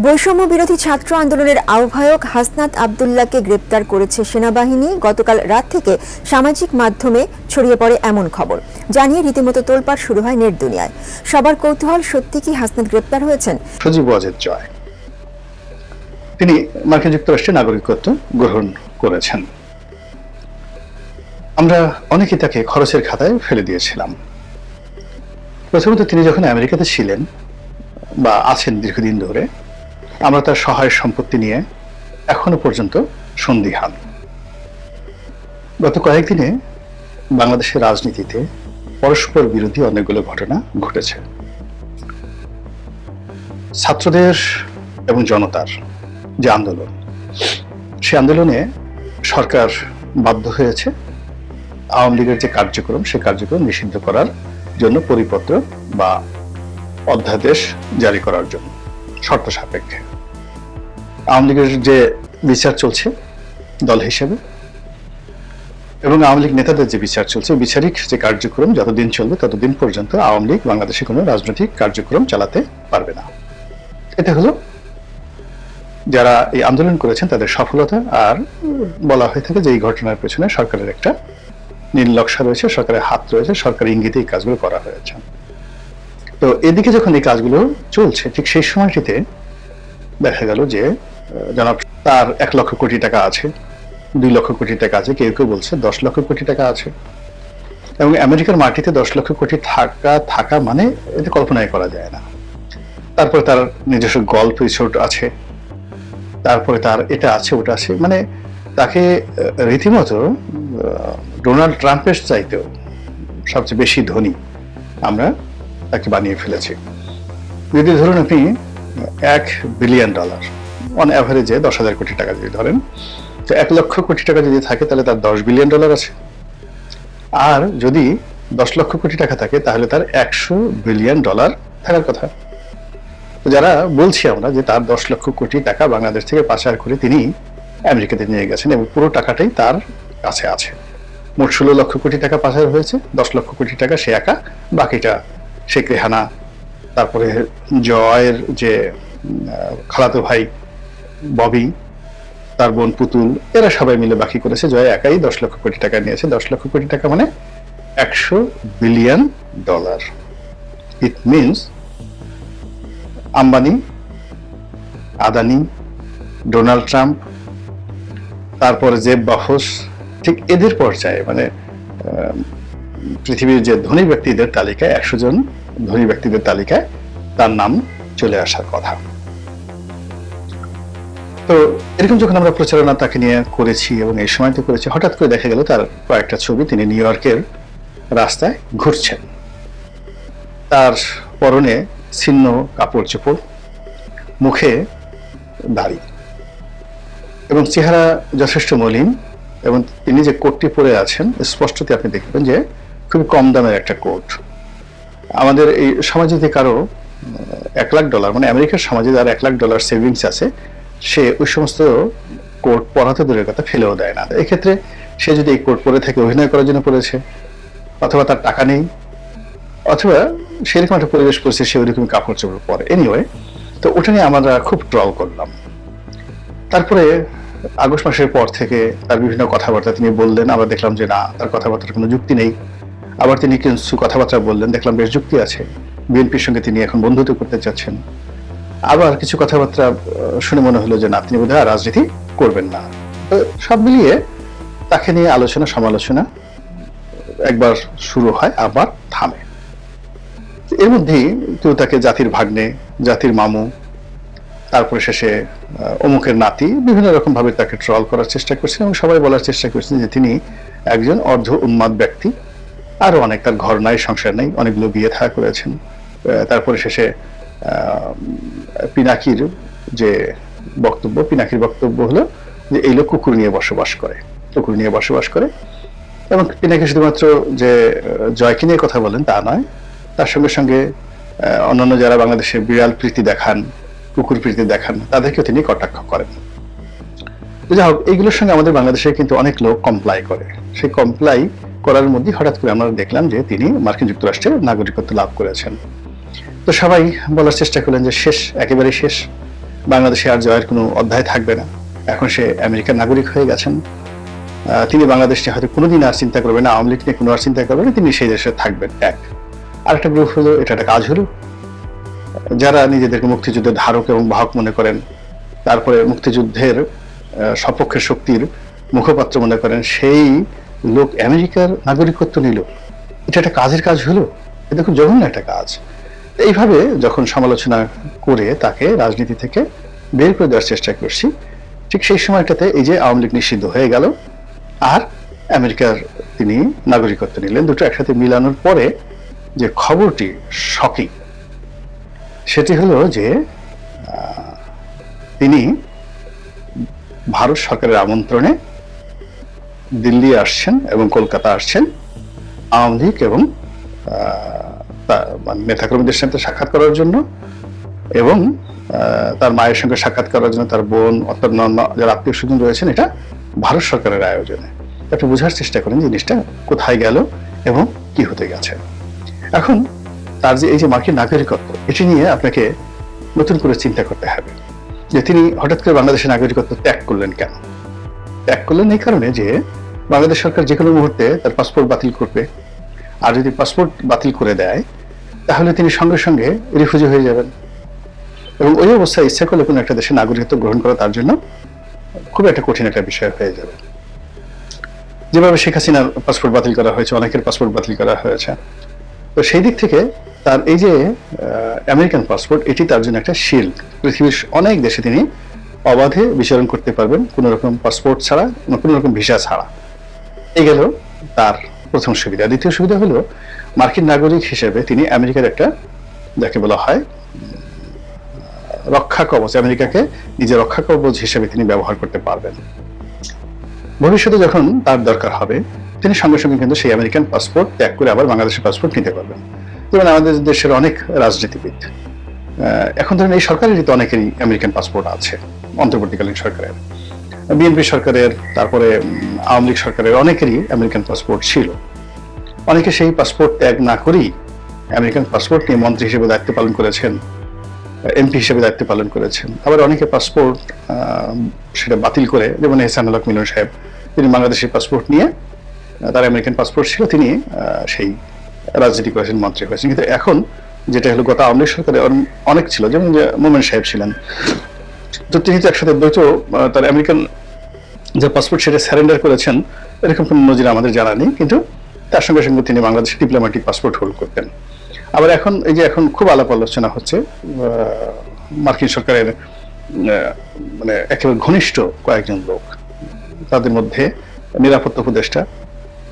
বৈষম্য বিরোধী ছাত্র আন্দোলনের আহ্বায়ক হাসনাত আব্দুল্লাহকে গ্রেপ্তার করেছে সেনাবাহিনী। গতকাল রাত থেকে সামাজিক মাধ্যমে ছড়িয়ে পড়ে এমন খবর জানিয়ে রীতিমতো তোলপাড় শুরু হয় নেট দুনিয়ায়। সবার কৌতূহল, সত্যি কি হাসনাত গ্রেপ্তার হয়েছেন? সজীব ওয়াজেদ জয় তিনি মার্কিন যুক্তরাষ্ট্রের নাগরিকত্ব গ্রহণ করেছেন। আমরা অনেকেই তাকে খরচের খাতায় ফেলে দিয়েছিলাম। প্রথমত তিনি যখন আমেরিকাতে ছিলেন বা আছেন দীর্ঘদিন ধরে, আমরা তার সহায় সম্পত্তি নিয়ে এখনো পর্যন্ত সন্দিহান। গত কয়েকদিনে বাংলাদেশের রাজনীতিতে পরস্পর বিরোধী অনেকগুলো ঘটনা ঘটেছে। ছাত্রদের এবং জনতার যে আন্দোলন, সে আন্দোলনে সরকার বাধ্য হয়েছে আওয়ামী লীগের যে কার্যক্রম, সে কার্যক্রম নিষিদ্ধ করার জন্য পরিপত্র বা অধ্যাদেশ জারি করার জন্য শর্ত সাপেক্ষে। আওয়ামী লীগের যে বিচার চলছে দল হিসেবে এবং আওয়ামী লীগ নেতাদের যে বিচার চলছে, বিচারিক যে কার্যক্রম যতদিন চলবে ততদিন পর্যন্ত আওয়ামী লীগ বাংলাদেশে কোনো রাজনৈতিক কার্যক্রম চালাতে পারবে না। এটা হলো যারা এই আন্দোলন করেছেন তাদের সফলতা। আর বলা হয়ে থাকে যে এই ঘটনার পেছনে সরকারের একটা নীল নকশা রয়েছে, সরকারের হাত রয়েছে, সরকারি ইঙ্গিতে এই কাজগুলো করা হয়েছে। তো এদিকে যখন এই কাজগুলো চলছে, ঠিক সেই সময়টিতে দেখা গেল যে জনাব তার 1 লক্ষ কোটি টাকা আছে, 2 লক্ষ কোটি টাকা আছে, কেউ কেউ বলছে 10 লক্ষ কোটি টাকা আছে। এবং আমেরিকার মাটিতে 10 লক্ষ কোটি থাকা মানে এটা কল্পনাই করা যায় না। তারপরে তার নিজস্ব গল্প রিসোর্ট আছে, তারপরে তার এটা আছে ওটা আছে, মানে তাকে রীতিমতো ডোনাল্ড ট্রাম্পের চাইতেও সবচেয়ে বেশি ধনী আমরা তাকে বানিয়ে ফেলেছি। যদি ধরুন আপনি $1 বিলিয়ন অন অ্যাভারেজে 10,000 কোটি টাকা যদি ধরেন, তো 1 লক্ষ কোটি টাকা যদি থাকে তাহলে তার $10 বিলিয়ন আছে। আর যদি 10 লক্ষ কোটি টাকা থাকে তাহলে তার $100 বিলিয়ন থাকার কথা। যারা বলছি আমরা যে তার 10 লক্ষ কোটি টাকা বাংলাদেশ থেকে পাচার করে তিনি আমেরিকাতে নিয়ে গেছেন এবং পুরো টাকাটাই তার কাছে আছে। মোট 16 লক্ষ কোটি টাকা পাচার হয়েছে, 10 লক্ষ কোটি টাকা সে একা, বাকিটা শেখ রেহানা, তারপরে জয়ের যে খালাতো ভাই ববি, তার বোন পুতুল, এরা সবাই মিলে বাকি করেছে। জয় একাই 10 লক্ষ কোটি টাকা নিয়েছে। 10 লক্ষ কোটি টাকা মানে $100 billion. It means Ambani, Adani, Donald Trump, তারপরে জেব বাফোস, ঠিক এদের পর্যায়ে মানে পৃথিবীর যে ধনী ব্যক্তিদের তালিকায় 100 জন ধনী ব্যক্তিদের তালিকায় তার নাম চলে আসার কথা। তো এরকম যখন আমরা প্রচারণা তাকে নিয়ে করেছি এবং এই সময়তে করেছি, হঠাৎ করে দেখা গেল তার কয়েকটা ছবি তিনি নিউ ইয়র্কের রাস্তায় ঘুরছেন। তার পরনে ছিন্ন কাপড় চোপড়, মুখে দাড়ি এবং চেহারা যথেষ্ট মলিন, এবং তিনি যে কোটটি পরে আছেন স্পষ্টতই আপনি দেখবেন যে খুবই কম দামের একটা কোট। আমাদের এই সমাজে যদি কারো $1 লাখ মানে আমেরিকার সমাজে যার $1 লাখ সেভিংস আছে, সে ওই সমস্ত কোট পরাতে দূরের কথা ফেলেও দেয় না। এক্ষেত্রে সে যদি এই কোট পরে থাকে অভিনয় করার জন্য পরেছে, অথবা তার টাকা নেই, অথবা সেরকম একটা পরিবেশ পড়ছে সে ওইরকম কাপড় চোপড় পরে। এনিওয়ে, তো ওটা নিয়ে আমরা খুব ট্রল করলাম। তারপরে আগস্ট মাসের পর থেকে তার বিভিন্ন কথাবার্তা তিনি বললেন, আমরা দেখলাম যে না, তার কথাবার্তার কোনো যুক্তি নেই। আবার তিনি কিছু কথাবার্তা বললেন, দেখলাম বেশ যুক্তি আছে, বিএনপির সঙ্গে তিনি এখন বন্ধুত্ব করতে চাচ্ছেন। আবার কিছু কথাবার্তা শুনে মনে হলো যে না, তিনি বোধহয় রাজনীতি করবেন না। তো সব মিলিয়ে তাকে নিয়ে আলোচনা সমালোচনা একবার শুরু হয়, আবার থামে। এর মধ্যেই কেউ তাকে জাতির ভাগ্নে, জাতির মামু, তারপরে শেষে অমুকের নাতি, বিভিন্ন রকম ভাবে তাকে ট্রল করার চেষ্টা করছেন এবং সবাই বলার চেষ্টা করছেন যে তিনি একজন অর্ধ উন্মাদ ব্যক্তি। আরো অনেক, তার ঘর নাই, সংসার নেই, অনেকগুলো বিয়ে থা করেছেন। তারপরে শেষে পিনাকির যে বক্তব্য, পিনাকির বক্তব্য হলো যে এই লোক কুকুর নিয়ে বসবাস করে। এবং পিনাকি শুধুমাত্র যে জয়কে নিয়ে কথা বলেন তা নয়, তার সঙ্গে সঙ্গে অন্যান্য যারা বাংলাদেশে বিড়াল প্রীতি দেখান, কুকুর প্রীতি দেখান, তাদেরকেও তিনি কটাক্ষ করেন। যাই হোক, এইগুলোর সঙ্গে আমাদের বাংলাদেশে কিন্তু অনেক লোক কমপ্লাই করে। সেই কমপ্লাই করার মধ্যে হঠাৎ করে আমরা দেখলাম যে তিনি মার্কিন যুক্তরাষ্ট্রের নাগরিকত্ব লাভ করেছেন। তো সবাই বলার চেষ্টা করলেন যে শেষ, একেবারে শেষ। বাংলাদেশে আর জয়ের কোনো অধ্যায় থাকবে না, এখন সে আমেরিকার নাগরিক হয়ে গেছেন। তিনি বাংলাদেশ নিয়ে হয়তো কোনোদিন আর চিন্তা করবেন না, আওয়ামী লীগ নিয়ে কোনো আর চিন্তা করবেন না, তিনি সেই দেশে থাকবেন। এক আরেকটা গ্রুপ হলো, এটা একটা কাজ হলো, যারা নিজেদেরকে মুক্তিযুদ্ধের ধারক এবং বাহক মনে করেন, তারপরে মুক্তিযুদ্ধের সপক্ষের শক্তির মুখপাত্র মনে করেন, সেই লোক আমেরিকার নাগরিকত্ব নিল। এটা একটা কাজের কাজ হলো, এটা খুব জঘন্য একটা কাজ। এইভাবে যখন সমালোচনা করে তাকে রাজনীতি থেকে বের করে দেওয়ার চেষ্টা করছি, ঠিক সেই সময়টাতে এই যে আওয়ামী লীগ নিষিদ্ধ হয়ে গেল আর আমেরিকার তিনি নাগরিকত্ব নিলেন, দুটো একসাথে মিলানোর পরে যে খবরটি শকিং, সেটি হলো যে তিনি ভারত সরকারের আমন্ত্রণে দিল্লি আসছেন এবং কলকাতা আসছেন আওয়ামী লীগ এবং নেতাকর্মীদের সাথে সাক্ষাৎ করার জন্য, এবং তার মায়ের সঙ্গে সাক্ষাৎ করার জন্য, তার বোন অন্যান্য যারা আত্মীয় স্বজন রয়েছেন। এটা ভারত সরকারের আয়োজনে। একটু বোঝার চেষ্টা করেন জিনিসটা কোথায় গেল এবং কি হতে গেছে। এখন তার যে এই যে মার্কিন নাগরিকত্ব, এটি নিয়ে আপনাকে নতুন করে চিন্তা করতে হবে যে তিনি হঠাৎ করে বাংলাদেশের নাগরিকত্ব ত্যাগ করলেন কেন। ত্যাগ করলেন এই কারণে যে বাংলাদেশ সরকার যে কোনো মুহূর্তে তার পাসপোর্ট বাতিল করবে, আর যদি পাসপোর্ট বাতিল করে দেয় তাহলে তিনি সঙ্গে সঙ্গে রিফিউজি হয়ে যাবেন, এবং ওই অবস্থায় ইচ্ছা করলে কোনো একটা দেশের নাগরিকত্ব গ্রহণ করা তার জন্য খুব একটা কঠিন একটা বিষয় হয়ে যাবে। যেভাবে শেখ হাসিনার পাসপোর্ট বাতিল করা হয়েছে, অনেকের পাসপোর্ট বাতিল করা হয়েছে, তো সেই দিক থেকে তার এই যে আমেরিকান পাসপোর্ট, এটি তার জন্য একটা শিল্ড। পৃথিবীর অনেক দেশে তিনি অবাধে বিচরণ করতে পারবেন কোনো রকম পাসপোর্ট ছাড়া, কোনো রকম ভিসা ছাড়া। এই গেল তার প্রথম সুবিধা। দ্বিতীয় সুবিধা হলো মার্কিন নাগরিক হিসেবে তিনি আমেরিকার একটা, যাকে বলা হয় রক্ষা কবচ, আমেরিকাকে নিজের রক্ষা কবচ হিসেবে তিনি ব্যবহার করতে পারবেন। ভবিষ্যতে যখন তার দরকার হবে তিনি সঙ্গে সঙ্গে কিন্তু সেই আমেরিকান পাসপোর্ট ত্যাগ করে আবার বাংলাদেশের পাসপোর্ট নিতে পারবেন। যেমন আমাদের দেশের অনেক রাজনীতিবিদ, এখন ধরেন এই সরকারেরই তো অনেকেরই আমেরিকান পাসপোর্ট আছে, অন্তর্বর্তীকালীন সরকারের, বিএনপি সরকারের, তারপরে আওয়ামী লীগ সরকারের অনেকেরই আমেরিকান পাসপোর্ট ছিল। অনেকে সেই পাসপোর্ট ত্যাগ না করেই আমেরিকান পাসপোর্ট নিয়ে মন্ত্রী হিসেবে দায়িত্ব পালন করেছেন, এমপি হিসেবে দায়িত্ব পালন করেছেন। আবার অনেকে পাসপোর্ট সেটা বাতিল করে, যেমন এহসানুল হক মিলন সাহেব, তিনি বাংলাদেশের পাসপোর্ট নিয়ে, তার আমেরিকান পাসপোর্ট ছিল, তিনি সেই রাজনীতি করেছেন, মন্ত্রী হয়েছেন। কিন্তু এখন যেটা হলো, গত আওয়ামী লীগ সরকারে অনেক ছিল, যেমন মোমেন সাহেব ছিলেন, তো তিনি তো একসাথে দ্বৈত তার আমেরিকান যে পাসপোর্ট সেটা সারেন্ডার করেছেন, এরকম কোনো নজির আমাদের জানা নেই, কিন্তু তার সঙ্গে সঙ্গে তিনি বাংলাদেশের ডিপ্লোম্যাটিক পাসপোর্ট হোল্ড করতেন। আবার এখন এই যে এখন খুব আলাপ আলোচনা হচ্ছে মার্কিন সরকারের মানে একেবারে ঘনিষ্ঠ কয়েকজন লোক, তাদের মধ্যে নিরাপত্তা উপদেষ্টা,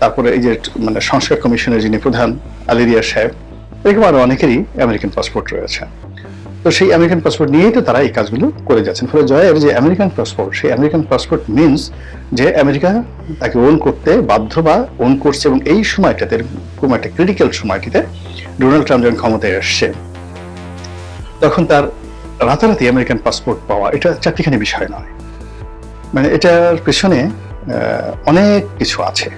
তারপরে এই যে মানে সংস্কার কমিশনের যিনি প্রধান আলী রিয়াজ সাহেব, এরকম আরো অনেকেরই আমেরিকান পাসপোর্ট রয়েছে। তো সেই আমেরিকান পাসপোর্ট নিয়েই তো তারা এই কাজগুলো করে যাচ্ছেন। ফলে জয়ের যে আমেরিকান পাসপোর্ট, সেই আমেরিকান পাসপোর্ট মিনস যে আমেরিকা তাকে ওন করতে বাধ্য বা ওন করছে, এবং এই সময়টাতে, খুব একটা ক্রিটিক্যাল সময়টিতে ডোনাল্ড ট্রাম্প যখন ক্ষমতায় আসছে, তখন তার রাতারাতি আমেরিকান পাসপোর্ট পাওয়া এটা চাকরিখানি বিষয় নয়। মানে এটার পেছনে অনেক কিছু আছে।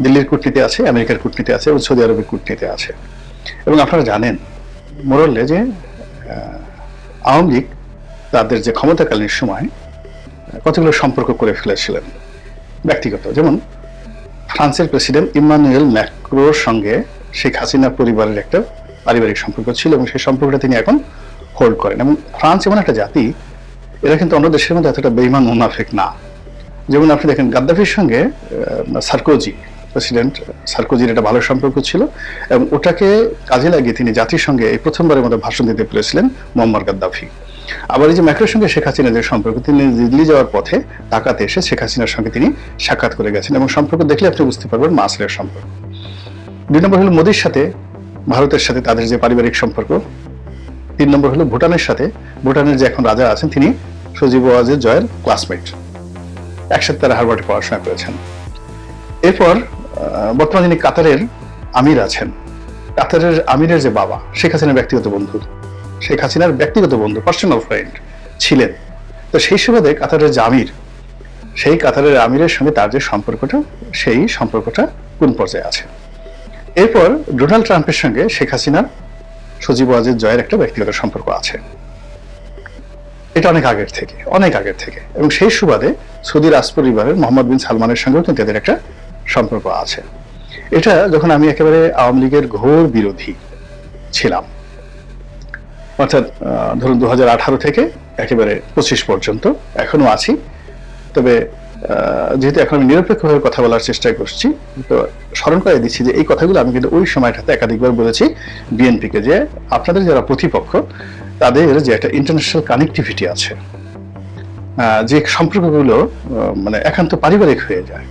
দিল্লির কূটনীতি আছে, আমেরিকার কূটনীতি আছে, এবং সৌদি আরবের কূটনীতি আছে। এবং আপনারা জানেন মোরলে যে আওয়ামী লীগ তাদের যে ক্ষমতাকালীন সময় কতগুলো সম্পর্ক করে ফেলেছিলেন ব্যক্তিগত। যেমন ফ্রান্সের প্রেসিডেন্ট ইমানুয়েল ম্যাক্রোর সঙ্গে শেখ হাসিনা পরিবারের একটা পারিবারিক সম্পর্ক ছিল, এবং সেই সম্পর্কটা তিনি এখন হোল্ড করেন। এবং ফ্রান্স এমন একটা জাতি, এরা কিন্তু অন্য দেশের মধ্যে এতটা বেঈমান মুনাফিক না। যেমন আপনি দেখেন গাদ্দাফির সঙ্গে সার্কোজি, প্রেসিডেন্ট সার্কোজির একটা ভালো সম্পর্ক ছিল, এবং ওটাকে কাজে লাগিয়ে তিনি জাতির সঙ্গে এই প্রথমবারের মধ্যে ভাষণ দিতে পেরেছিলেন মোহাম্মদ গাদ্দাফি। আবার এই যে ম্যাক্রোর সঙ্গে শেখ হাসিনার যে সম্পর্ক, তিনি দিল্লি যাওয়ার পথে ঢাকাতে এসে শেখ হাসিনার সঙ্গে তিনি সাক্ষাৎ করে গেছেন, এবং সম্পর্ক দেখলে আপনি বুঝতে পারবেন মাসের সম্পর্ক। 2 নম্বর হলো মোদির সাথে ভারতের সাথে তাদের যে পারিবারিক সম্পর্ক। 3 নম্বর হলো ভুটানের সাথে, ভুটানের যে এখন রাজা আছেন তিনি সজীব ওয়াজেদ জয়ের ক্লাসমেট, একসাথে তারা হার্ভার্ডে পড়াশোনা করেছেন। এরপর বর্তমানে যিনি কাতারের আমির আছেন, কাতারের আমিরের যে বাবা শেখ হাসিনার ব্যক্তিগত বন্ধু, শেখ হাসিনার ব্যক্তিগত বন্ধু, পার্সোনাল ফ্রেন্ড ছিলেন। তো সেই সুবাদে কাতারের যে আমির, সেই কাতারের আমিরের সঙ্গে তার যে সম্পর্কটা, সেই সম্পর্কটা কোন পর্যায়ে আছে। এরপর ডোনাল্ড ট্রাম্পের সঙ্গে শেখ হাসিনার সজীব ওয়াজেদ জয়ের একটা ব্যক্তিগত সম্পর্ক আছে। এটা অনেক আগের থেকে এবং সেই সুবাদে সৌদি রাজ পরিবারের মোহাম্মদ বিন সালমানের সঙ্গেও কিন্তু এদের একটা সম্পর্ক আছে। এটা যখন আমি একেবারে আওয়ামী লীগের ঘোর বিরোধী ছিলাম, অর্থাৎ ধরুন 2018 থেকে একেবারে 25 পর্যন্ত, এখনো আছি। তবে যেহেতু এখন আমি নিরপেক্ষভাবে কথা বলার চেষ্টা করছি, তো স্মরণ করে দিচ্ছি যে এই কথাগুলো আমি কিন্তু ওই সময়টাতে একাধিকবার বলেছি বিএনপিকে, যে আপনাদের যারা প্রতিপক্ষ তাদের যে একটা ইন্টারন্যাশনাল কানেক্টিভিটি আছে, যে সম্পর্কগুলো মানে একান্ত পারিবারিক হয়ে যায়,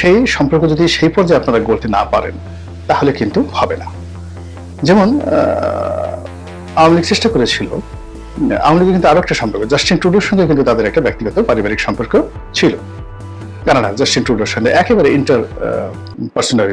সেই সম্পর্ক যদি সেই পর্যায়ে আপনারা গড়তে না পারেন তাহলে কিন্তু হবে না। যেমন আওয়ামী লীগ চেষ্টা করেছিল, আওয়ামী লীগের কিন্তু আরো একটা সম্পর্ক, জাস্টিন ট্রুডোর সঙ্গে কিন্তু তাদের একটা ব্যক্তিগত পারিবারিক সম্পর্ক ছিল। কানাডা জাস্টিন ট্রুডোর সঙ্গে একেবারে ইন্টার পার্সোনাল